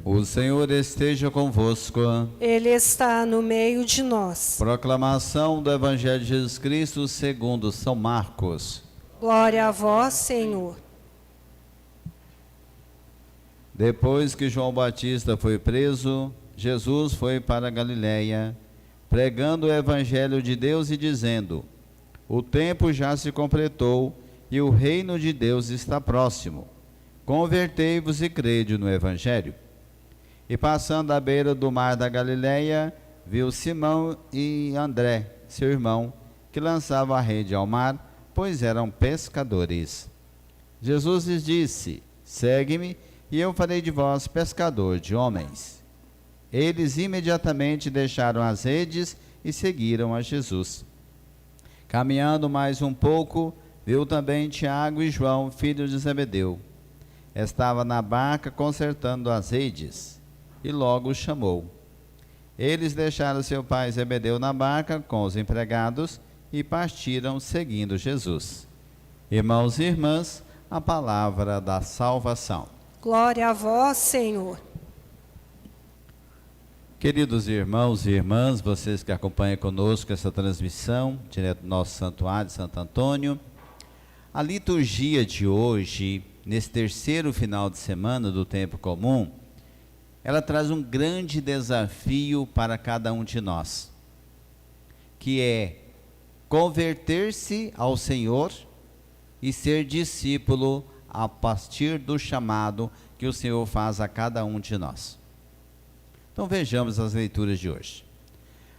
O Senhor esteja convosco. Ele está no meio de nós. Proclamação do Evangelho de Jesus Cristo segundo São Marcos. Glória a vós, Senhor. Depois que João Batista foi preso, Jesus foi para a Galiléia, pregando o Evangelho de Deus e dizendo: o tempo já se completou e o reino de Deus está próximo. Convertei-vos e crede no Evangelho. E passando à beira do mar da Galiléia, viu Simão e André, seu irmão, que lançavam a rede ao mar, pois eram pescadores. Jesus lhes disse: segue-me, e eu farei de vós pescador de homens. Eles imediatamente deixaram as redes e seguiram a Jesus. Caminhando mais um pouco, viu também Tiago e João, filhos de Zebedeu. Estava na barca consertando as redes, e logo os chamou. Eles deixaram seu pai Zebedeu na barca com os empregados e partiram seguindo Jesus. Irmãos e irmãs, a palavra da salvação. Glória a vós, Senhor. Queridos irmãos e irmãs, vocês que acompanham conosco essa transmissão, direto do nosso santuário de Santo Antônio, a liturgia de hoje, nesse terceiro final de semana do tempo comum, ela traz um grande desafio para cada um de nós, que é converter-se ao Senhor e ser discípulo a partir do chamado que o Senhor faz a cada um de nós. Então vejamos as leituras de hoje.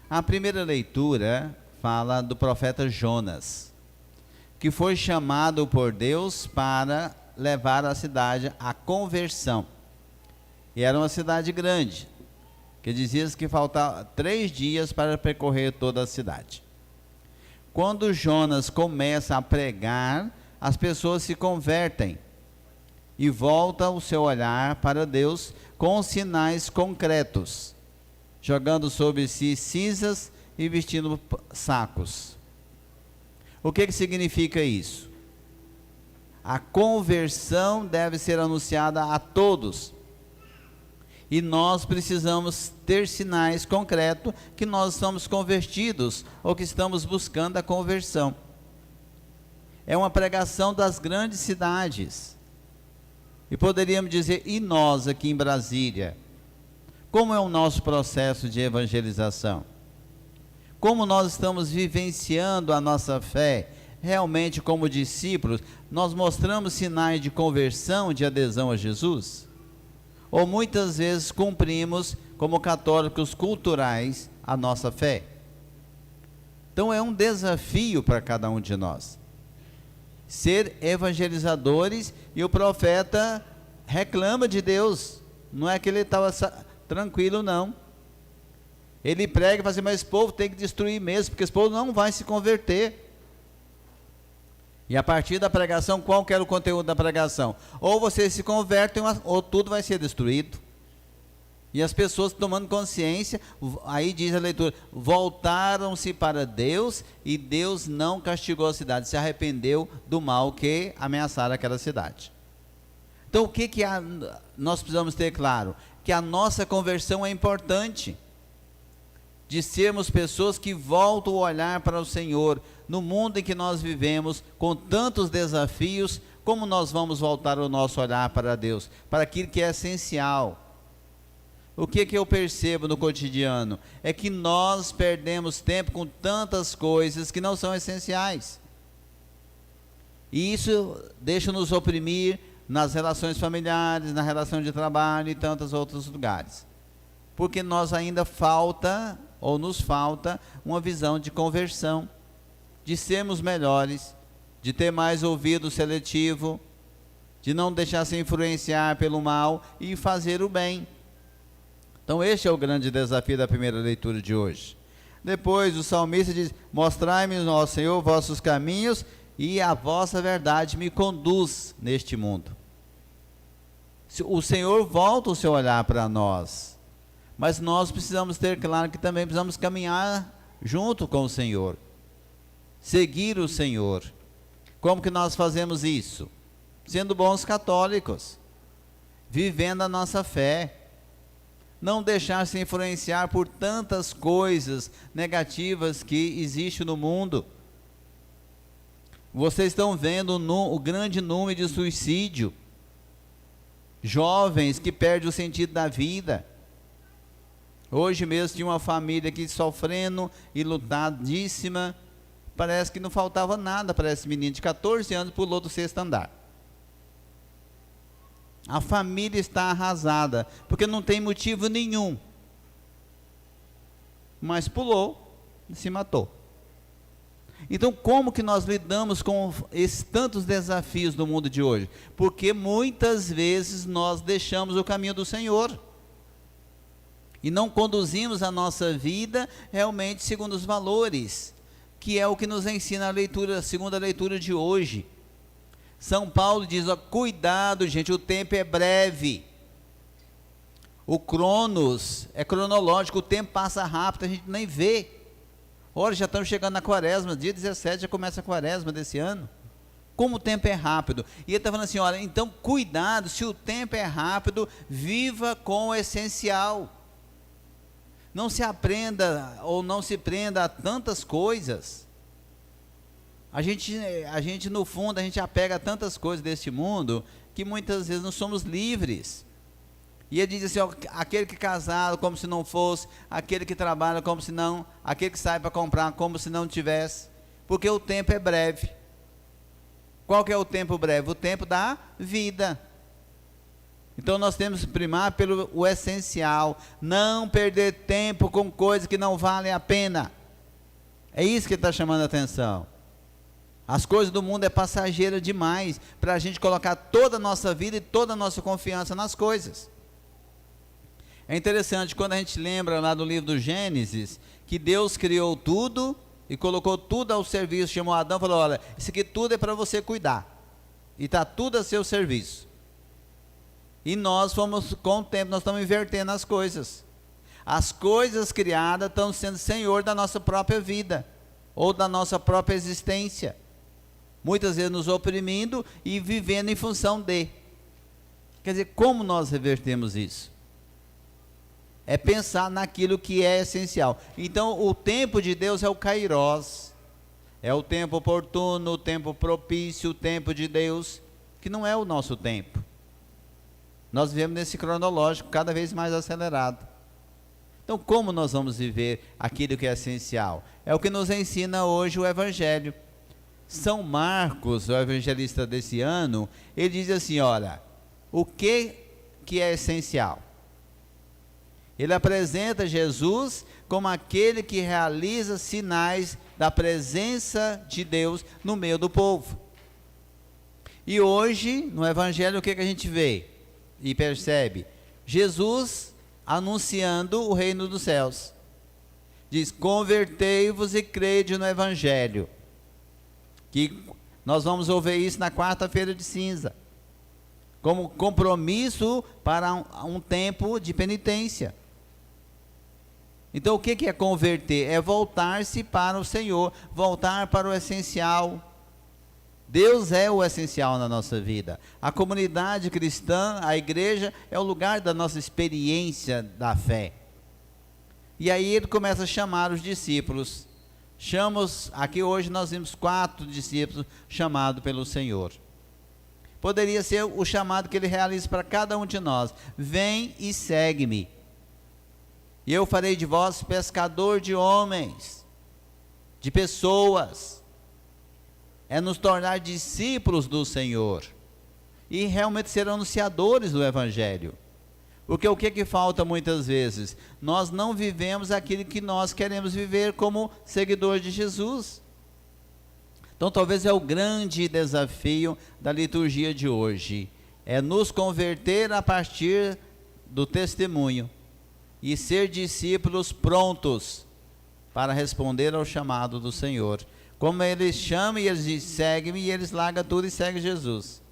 A primeira leitura fala do profeta Jonas, que foi chamado por Deus para levar a cidade à conversão. E era uma cidade grande, que dizia que faltava 3 dias para percorrer toda a cidade. Quando Jonas começa a pregar, as pessoas se convertem e voltam o seu olhar para Deus com sinais concretos, jogando sobre si cinzas e vestindo sacos. O que significa isso? A conversão deve ser anunciada a todos. E nós precisamos ter sinais concretos que nós estamos convertidos ou que estamos buscando a conversão. É uma pregação das grandes cidades. E poderíamos dizer, e nós aqui em Brasília? Como é o nosso processo de evangelização? Como nós estamos vivenciando a nossa fé? Realmente, como discípulos, nós mostramos sinais de conversão, de adesão a Jesus? Ou muitas vezes cumprimos, como católicos culturais, a nossa fé? Então é um desafio para cada um de nós ser evangelizadores, e o profeta reclama de Deus. Não é que ele estava tranquilo, não. Ele prega e fala assim: mas esse povo tem que destruir mesmo, porque esse povo não vai se converter. E a partir da pregação, qual que era o conteúdo da pregação? Ou vocês se convertem, ou tudo vai ser destruído. E as pessoas tomando consciência, aí diz a leitura, voltaram-se para Deus, e Deus não castigou a cidade, se arrependeu do mal que ameaçara aquela cidade. Então o que nós precisamos ter claro? Que a nossa conversão é importante, de sermos pessoas que voltam o olhar para o Senhor. No mundo em que nós vivemos, com tantos desafios, como nós vamos voltar o nosso olhar para Deus, para aquilo que é essencial? O que eu percebo no cotidiano? É que nós perdemos tempo com tantas coisas que não são essenciais. E isso deixa-nos oprimir nas relações familiares, na relação de trabalho e tantos outros lugares. Porque nós ainda nos falta uma visão de conversão, de sermos melhores, de ter mais ouvido seletivo, de não deixar se influenciar pelo mal e fazer o bem. Então este é o grande desafio da primeira leitura de hoje. Depois o salmista diz: mostrai-me, ó Senhor, vossos caminhos, e a vossa verdade me conduz neste mundo. O Senhor volta o seu olhar para nós, mas nós precisamos ter claro que também precisamos caminhar junto com o Senhor, seguir o Senhor. Como que nós fazemos isso? Sendo bons católicos, vivendo a nossa fé, não deixar se influenciar por tantas coisas negativas que existem no mundo. Vocês estão vendo o grande número de suicídio, jovens que perdem o sentido da vida. Hoje mesmo tinha uma família aqui sofrendo e lutadíssima, parece que não faltava nada para esse menino de 14 anos, pulou do 6º andar. A família está arrasada, porque não tem motivo nenhum, mas pulou e se matou. Então, como que nós lidamos com esses tantos desafios do mundo de hoje? Porque muitas vezes nós deixamos o caminho do Senhor e não conduzimos a nossa vida realmente segundo os valores, que é o que nos ensina a segunda leitura de hoje. São Paulo diz, ó, cuidado gente, o tempo é breve, o cronos é cronológico, o tempo passa rápido, a gente nem vê. Ora, já estamos chegando na quaresma, dia 17 já começa a quaresma desse ano. Como o tempo é rápido. E ele está falando assim, olha, então cuidado, se o tempo é rápido, viva com o essencial. Não se aprenda ou não se prenda a tantas coisas. A gente no fundo, a gente apega a tantas coisas deste mundo, que muitas vezes não somos livres. E ele diz assim, ó, aquele que é casado como se não fosse, aquele que trabalha como se não, aquele que sai para comprar como se não tivesse, porque o tempo é breve. Qual que é o tempo breve? O tempo da vida. Então nós temos que primar pelo o essencial, não perder tempo com coisas que não valem a pena. É isso que ele está chamando a atenção. As coisas do mundo é passageira demais para a gente colocar toda a nossa vida e toda a nossa confiança nas coisas. É interessante quando a gente lembra lá do livro do Gênesis, que Deus criou tudo e colocou tudo ao serviço, chamou Adão e falou, olha, isso aqui tudo é para você cuidar, e está tudo a seu serviço. E nós fomos, com o tempo, nós estamos invertendo as coisas. As coisas criadas estão sendo senhor da nossa própria vida, ou da nossa própria existência. Muitas vezes nos oprimindo e vivendo em função de. Quer dizer, como nós revertemos isso? É pensar naquilo que é essencial. Então, o tempo de Deus é o Kairós, é o tempo oportuno, o tempo propício, o tempo de Deus, que não é o nosso tempo. Nós vivemos nesse cronológico cada vez mais acelerado. Então, como nós vamos viver aquilo que é essencial? É o que nos ensina hoje o Evangelho. São Marcos, o evangelista desse ano, ele diz assim, olha, o que é essencial? Ele apresenta Jesus como aquele que realiza sinais da presença de Deus no meio do povo. E hoje, no Evangelho, o que a gente vê e percebe? Jesus anunciando o reino dos céus. Diz, convertei-vos e crede no Evangelho. Que nós vamos ouvir isso na quarta-feira de cinza. Como compromisso para um tempo de penitência. Então o que é converter? É voltar-se para o Senhor, voltar para o essencial. Deus é o essencial na nossa vida. A comunidade cristã, a igreja, é o lugar da nossa experiência da fé. E aí ele começa a chamar os discípulos. Aqui hoje nós vimos 4 discípulos chamados pelo Senhor. Poderia ser o chamado que ele realiza para cada um de nós. Vem e segue-me. E eu farei de vós pescador de homens, de pessoas. É nos tornar discípulos do Senhor. E realmente ser anunciadores do Evangelho. Porque o que falta muitas vezes? Nós não vivemos aquilo que nós queremos viver como seguidores de Jesus. Então talvez é o grande desafio da liturgia de hoje. É nos converter a partir do testemunho. E ser discípulos prontos para responder ao chamado do Senhor. Como eles chamam e eles dizem, segue-me, e eles largam tudo e seguem Jesus.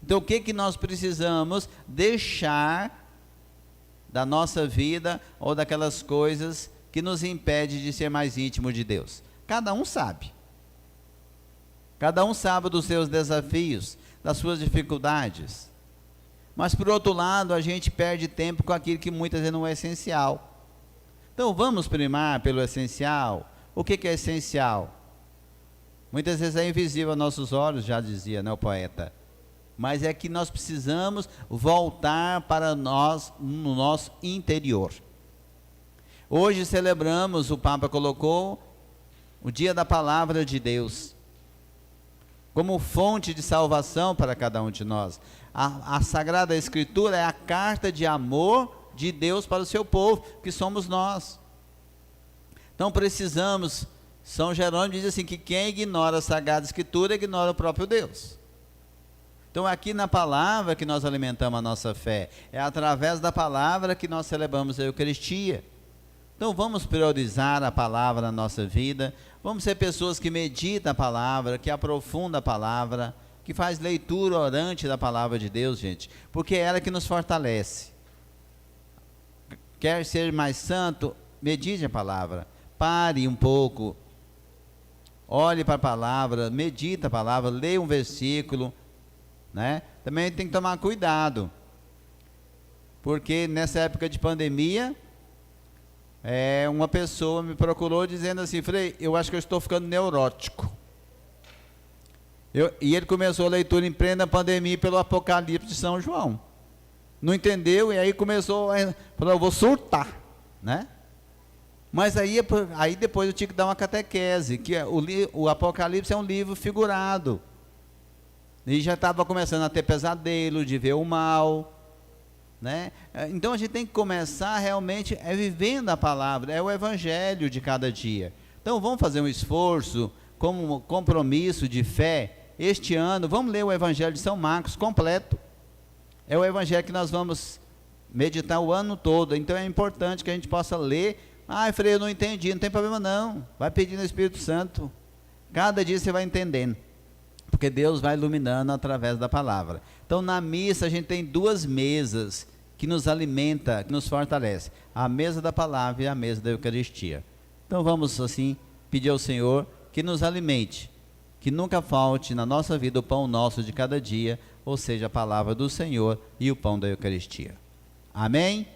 Então o que nós precisamos deixar da nossa vida ou daquelas coisas que nos impedem de ser mais íntimo de Deus? Cada um sabe. Cada um sabe dos seus desafios, das suas dificuldades. Mas, por outro lado, a gente perde tempo com aquilo que muitas vezes não é essencial. Então, vamos primar pelo essencial. O que é essencial? Muitas vezes é invisível aos nossos olhos, já dizia, né, o poeta. Mas é que nós precisamos voltar para nós, no nosso interior. Hoje celebramos, o Papa colocou, o dia da palavra de Deus, como fonte de salvação para cada um de nós. A Sagrada Escritura é a carta de amor de Deus para o seu povo, que somos nós. Então precisamos, São Jerônimo diz assim, que quem ignora a Sagrada Escritura, ignora o próprio Deus. Então aqui na palavra que nós alimentamos a nossa fé, é através da palavra que nós celebramos a Eucaristia. Então vamos priorizar a palavra na nossa vida, vamos ser pessoas que meditam a palavra, que aprofundam a palavra, que faz leitura orante da palavra de Deus, gente, porque é ela que nos fortalece. Quer ser mais santo? Medite a palavra, pare um pouco, olhe para a palavra, medita a palavra, leia um versículo, né? Também tem que tomar cuidado, porque nessa época de pandemia, uma pessoa me procurou dizendo assim, Frei, eu acho que eu estou ficando neurótico. E ele começou a leitura em plena pandemia pelo Apocalipse de São João. Não entendeu e aí começou a falar, eu vou surtar, né? Mas aí depois eu tinha que dar uma catequese, que o Apocalipse é um livro figurado. E já estava começando a ter pesadelo, de ver o mal, né? Então a gente tem que começar realmente vivendo a palavra, é o evangelho de cada dia. Então vamos fazer um esforço, como um compromisso de fé, este ano, vamos ler o evangelho de São Marcos completo. É o evangelho que nós vamos meditar o ano todo, então é importante que a gente possa ler. Frei, eu não entendi, não tem problema não, vai pedindo ao Espírito Santo, cada dia você vai entendendo, porque Deus vai iluminando através da palavra. Então na missa a gente tem duas mesas que nos alimenta, que nos fortalece, a mesa da palavra e a mesa da Eucaristia. Então vamos assim pedir ao Senhor que nos alimente, que nunca falte na nossa vida o pão nosso de cada dia, ou seja, a palavra do Senhor e o pão da Eucaristia. Amém?